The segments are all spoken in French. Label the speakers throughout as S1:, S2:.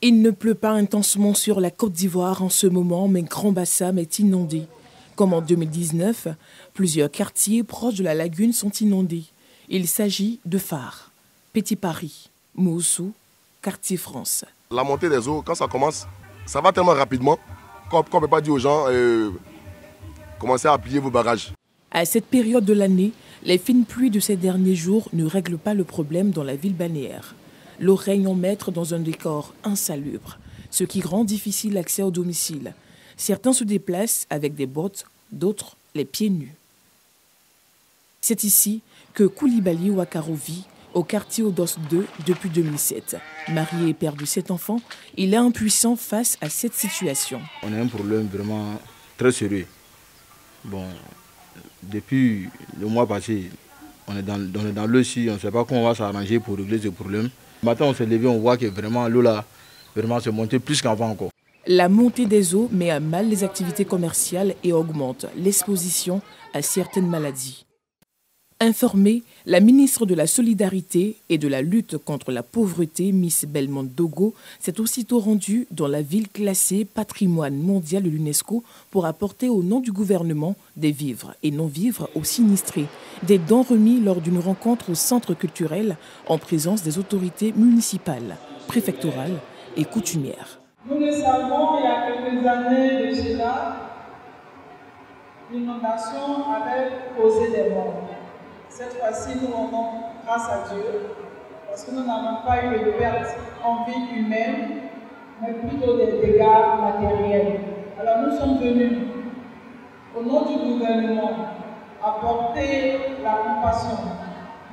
S1: Il ne pleut pas intensément sur la Côte d'Ivoire en ce moment, mais Grand Bassam est inondé. Comme en 2019, plusieurs quartiers proches de la lagune sont inondés. Il s'agit de Phare, Petit Paris, Moussou, Quartier France.
S2: La montée des eaux, quand ça commence, ça va tellement rapidement qu'on ne peut pas dire aux gens commencez à plier vos bagages.
S1: À cette période de l'année, les fines pluies de ces derniers jours ne règlent pas le problème dans la ville balnéaire. L'eau règne en maître dans un décor insalubre, ce qui rend difficile l'accès au domicile. Certains se déplacent avec des bottes, d'autres les pieds nus. C'est ici que Koulibaly Ouakaro vit, au quartier Odos 2 depuis 2007. Marié et père de 7 enfants, il est impuissant face à cette situation.
S3: On a un problème vraiment très sérieux. Bon, depuis le mois passé, on est dans l'eau ici, on ne sait pas comment on va s'arranger pour régler ce problème. Le matin, on s'est levé, on voit que vraiment l'eau là, vraiment s'est montée plus qu'avant encore.
S1: La montée des eaux met à mal les activités commerciales et augmente l'exposition à certaines maladies. Informée, la ministre de la Solidarité et de la lutte contre la pauvreté, Miss Belmondo Dogo, s'est aussitôt rendue dans la ville classée patrimoine mondial de l'UNESCO pour apporter au nom du gouvernement des vivres et non-vivres aux sinistrés. Des dons remis lors d'une rencontre au centre culturel en présence des autorités municipales, préfectorales et coutumières.
S4: Nous le savons, il y a quelques années de cela, l'inondation avait causé des morts. Cette fois-ci, nous rendons grâce à Dieu, parce que nous n'avons pas eu de pertes en vie humaine, mais plutôt des dégâts matériels. Alors nous sommes venus, au nom du gouvernement, apporter la compassion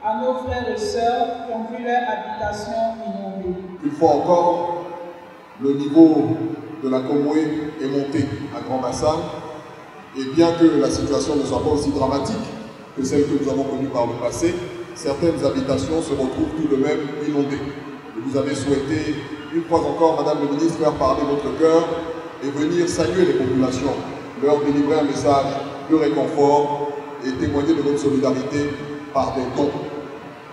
S4: à nos frères et sœurs qui ont vu leur habitation inondée.
S5: Une fois encore, le niveau de la Comoué est monté à Grand Bassam, et bien que la situation ne soit pas aussi dramatique que celle que nous avons connue par le passé, certaines habitations se retrouvent tout de même inondées. Et vous avez souhaité, une fois encore, Madame le ministre, faire parler votre cœur et venir saluer les populations, leur délivrer un message de réconfort et témoigner de votre solidarité par des dons.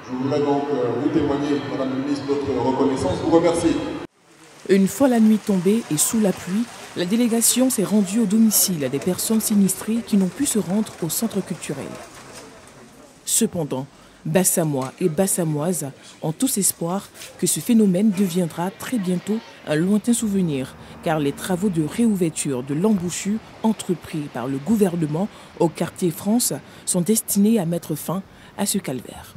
S5: Je voudrais donc vous témoigner, Madame le ministre, notre reconnaissance, vous remercier.
S1: Une fois la nuit tombée et sous la pluie, la délégation s'est rendue au domicile des personnes sinistrées qui n'ont pu se rendre au centre culturel. Cependant, Bassamois et Bassamoises ont tous espoir que ce phénomène deviendra très bientôt un lointain souvenir, car les travaux de réouverture de l'embouchure entrepris par le gouvernement au quartier France sont destinés à mettre fin à ce calvaire.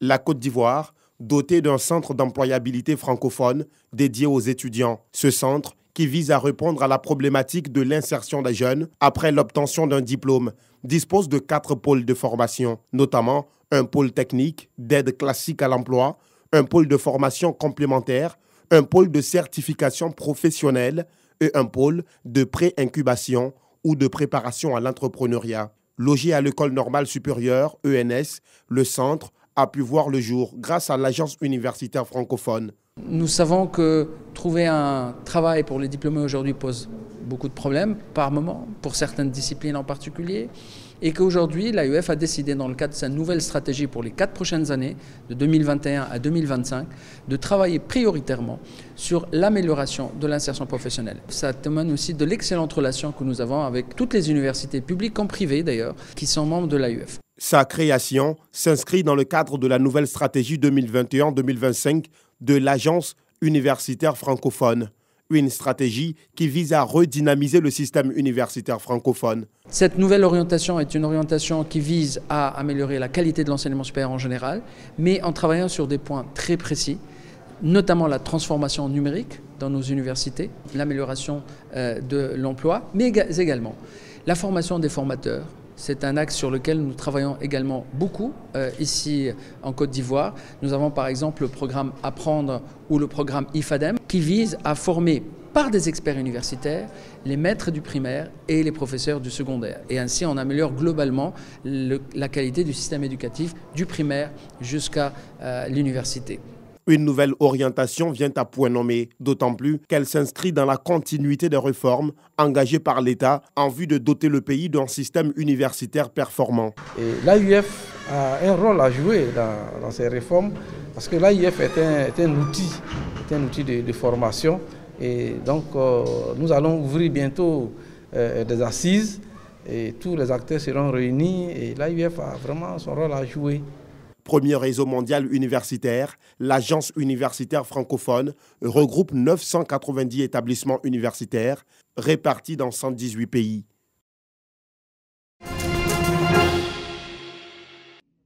S6: La Côte d'Ivoire, dotée d'un centre d'employabilité francophone dédié aux étudiants. Ce centre, qui vise à répondre à la problématique de l'insertion des jeunes après l'obtention d'un diplôme, dispose de 4 pôles de formation, notamment un pôle technique d'aide classique à l'emploi, un pôle de formation complémentaire, un pôle de certification professionnelle et un pôle de pré-incubation ou de préparation à l'entrepreneuriat. Logé à l'École normale supérieure, ENS, le centre a pu voir le jour grâce à l'agence universitaire francophone.
S7: Nous savons que trouver un travail pour les diplômés aujourd'hui pose beaucoup de problèmes par moment, pour certaines disciplines en particulier, et qu'aujourd'hui l'AEF a décidé dans le cadre de sa nouvelle stratégie pour les 4 prochaines années, de 2021 à 2025, de travailler prioritairement sur l'amélioration de l'insertion professionnelle. Ça témoigne aussi de l'excellente relation que nous avons avec toutes les universités publiques, comme privées d'ailleurs, qui sont membres de l'AEF.
S6: Sa création s'inscrit dans le cadre de la nouvelle stratégie 2021-2025 de l'Agence universitaire francophone. Une stratégie qui vise à redynamiser le système universitaire francophone.
S7: Cette nouvelle orientation est une orientation qui vise à améliorer la qualité de l'enseignement supérieur en général, mais en travaillant sur des points très précis, notamment la transformation numérique dans nos universités, l'amélioration de l'emploi, mais également la formation des formateurs. C'est un axe sur lequel nous travaillons également beaucoup ici en Côte d'Ivoire. Nous avons par exemple le programme Apprendre ou le programme IFADEM qui vise à former par des experts universitaires les maîtres du primaire et les professeurs du secondaire. Et ainsi on améliore globalement la qualité du système éducatif du primaire jusqu'à l'université.
S6: Une nouvelle orientation vient à point nommé, d'autant plus qu'elle s'inscrit dans la continuité des réformes engagées par l'État en vue de doter le pays d'un système universitaire performant.
S8: L'AUF a un rôle à jouer dans ces réformes parce que l'AUF est un outil de formation et donc nous allons ouvrir bientôt des assises et tous les acteurs seront réunis et l'AUF a vraiment son rôle à jouer.
S6: Premier réseau mondial universitaire, l'Agence universitaire francophone regroupe 990 établissements universitaires répartis dans 118 pays.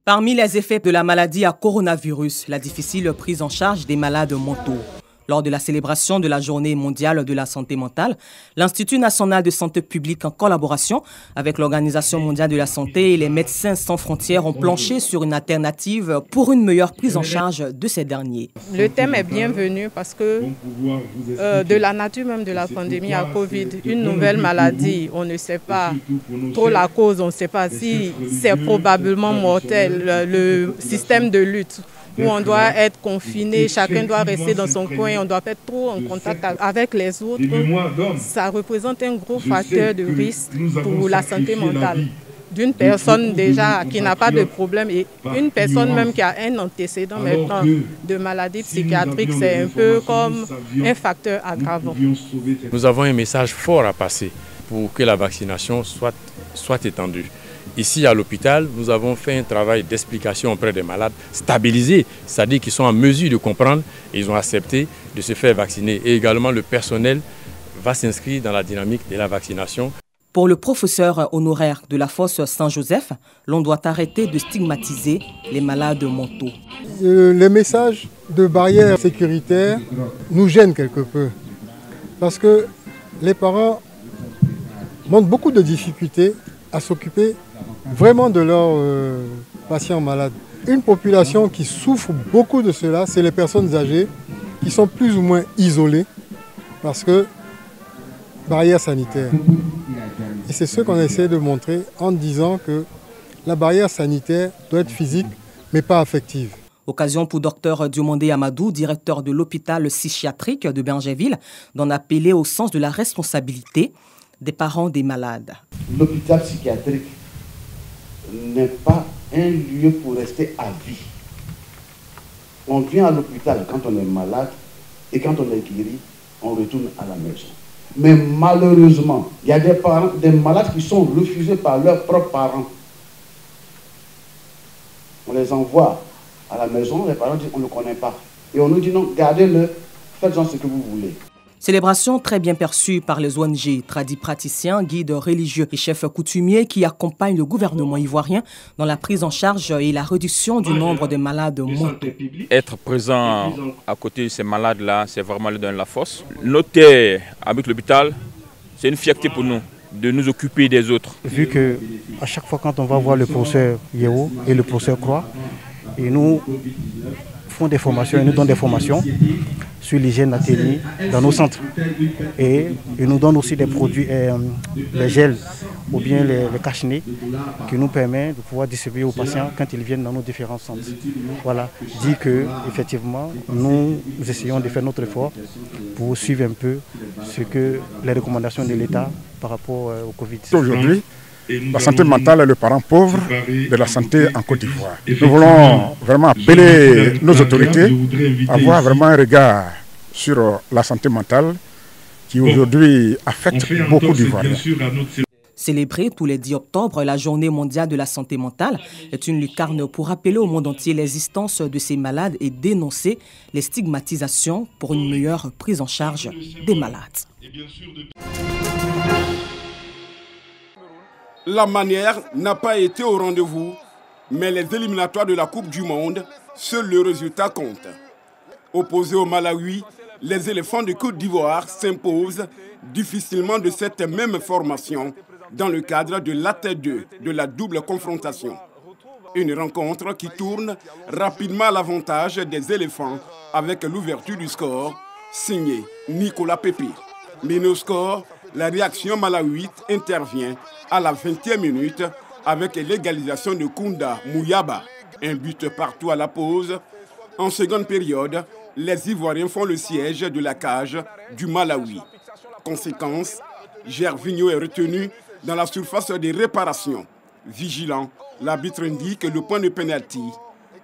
S9: Parmi les effets de la maladie à coronavirus, la difficile prise en charge des malades mentaux. Lors de la célébration de la Journée mondiale de la santé mentale, l'Institut national de santé publique, en collaboration avec l'Organisation mondiale de la santé et les Médecins sans frontières, ont planché sur une alternative pour une meilleure prise en charge de ces derniers.
S10: Le thème est bienvenu parce que de la nature même de la pandémie à Covid, une nouvelle maladie, on ne sait pas trop la cause, on ne sait pas si c'est probablement mortel, le système de lutte, où on doit être confiné, chacun doit rester dans son coin, on doit pas être trop en contact avec les autres. Ça représente un gros facteur de risque pour la santé mentale d'une personne déjà qui n'a pas de problème et une personne même qui a un antécédent maintenant de maladie psychiatrique, c'est un peu comme un facteur aggravant.
S11: Nous avons un message fort à passer pour que la vaccination soit étendue. Ici, à l'hôpital, nous avons fait un travail d'explication auprès des malades stabilisés, c'est-à-dire qu'ils sont en mesure de comprendre et ils ont accepté de se faire vacciner. Et également, le personnel va s'inscrire dans la dynamique de la vaccination.
S9: Pour le professeur honoraire de la Fosse Saint-Joseph, l'on doit arrêter de stigmatiser les malades mentaux.
S12: Les messages de barrières sécuritaires nous gênent quelque peu parce que les parents montrent beaucoup de difficultés à s'occuper vraiment de leurs patients malades. Une population qui souffre beaucoup de cela, c'est les personnes âgées qui sont plus ou moins isolées parce que barrière sanitaire. Et c'est ce qu'on essaie de montrer en disant que la barrière sanitaire doit être physique mais pas affective.
S9: Occasion pour Dr Diomandé Amadou, directeur de l'hôpital psychiatrique de Bergerville, d'en appeler au sens de la responsabilité des parents des malades.
S13: L'hôpital psychiatrique n'est pas un lieu pour rester à vie. On vient à l'hôpital quand on est malade et quand on est guéri, on retourne à la maison. Mais malheureusement, il y a des malades qui sont refusés par leurs propres parents. On les envoie à la maison, les parents disent on ne le connaît pas. Et on nous dit non, gardez-le, faites-en ce que vous voulez.
S9: Célébration très bien perçue par les ONG, praticiens, guides religieux et chefs coutumiers qui accompagnent le gouvernement ivoirien dans la prise en charge et la réduction du nombre de malades mentaux.
S14: Être présent à côté de ces malades-là, c'est vraiment leur donner la force. Notre terre avec l'hôpital, c'est une fierté pour nous de nous occuper des autres.
S15: Vu qu'à chaque fois quand on va voir le professeur Yeo et le professeur Croix, ils nous font des formations, ils nous donnent des formations sur l'hygiène athénie dans nos centres. Et ils nous donnent aussi des produits, les gels ou bien les cache-nez qui nous permettent de pouvoir distribuer aux patients quand ils viennent dans nos différents centres. Voilà, dit que effectivement nous essayons de faire notre effort pour suivre un peu ce que les recommandations de l'État par rapport au Covid.
S16: Aujourd'hui, la santé mentale est le parent pauvre de la santé en Côte d'Ivoire. Nous voulons vraiment appeler nos autorités à avoir vraiment un regard sur la santé mentale qui aujourd'hui affecte beaucoup d'Ivoiriens.
S9: Célébrer tous les 10 octobre la Journée mondiale de la santé mentale est une lucarne pour rappeler au monde entier l'existence de ces malades et dénoncer les stigmatisations pour une meilleure prise en charge des malades.
S17: La manière n'a pas été au rendez-vous, mais les éliminatoires de la Coupe du Monde, seul le résultat compte. Opposés au Malawi, les éléphants de Côte d'Ivoire s'imposent difficilement de cette même formation dans le cadre de l'AT2 de la double confrontation. Une rencontre qui tourne rapidement à l'avantage des éléphants avec l'ouverture du score, signé Nicolas Pépi. Mais au score, la réaction malawite intervient à la 20e minute avec l'égalisation de Kounda Mouyaba. Un but partout à la pause. En seconde période, les Ivoiriens font le siège de la cage du Malawi. Conséquence, Gervinho est retenu dans la surface des réparations. Vigilant, l'arbitre indique le point de pénalty.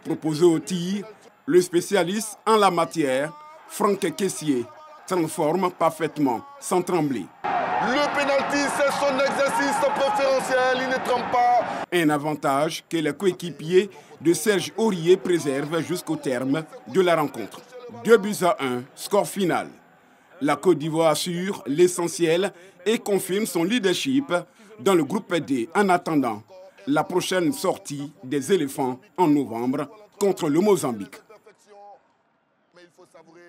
S17: Proposé au tir, le spécialiste en la matière, Franck Kessié, transforme parfaitement, sans trembler.
S2: Le pénalty, c'est son exercice préférentiel, il ne tremble pas.
S17: Un avantage que les coéquipiers de Serge Aurier préservent jusqu'au terme de la rencontre. 2-1, score final. La Côte d'Ivoire assure l'essentiel et confirme son leadership dans le groupe D en attendant la prochaine sortie des éléphants en novembre contre le Mozambique.
S2: Mais il faut savourer.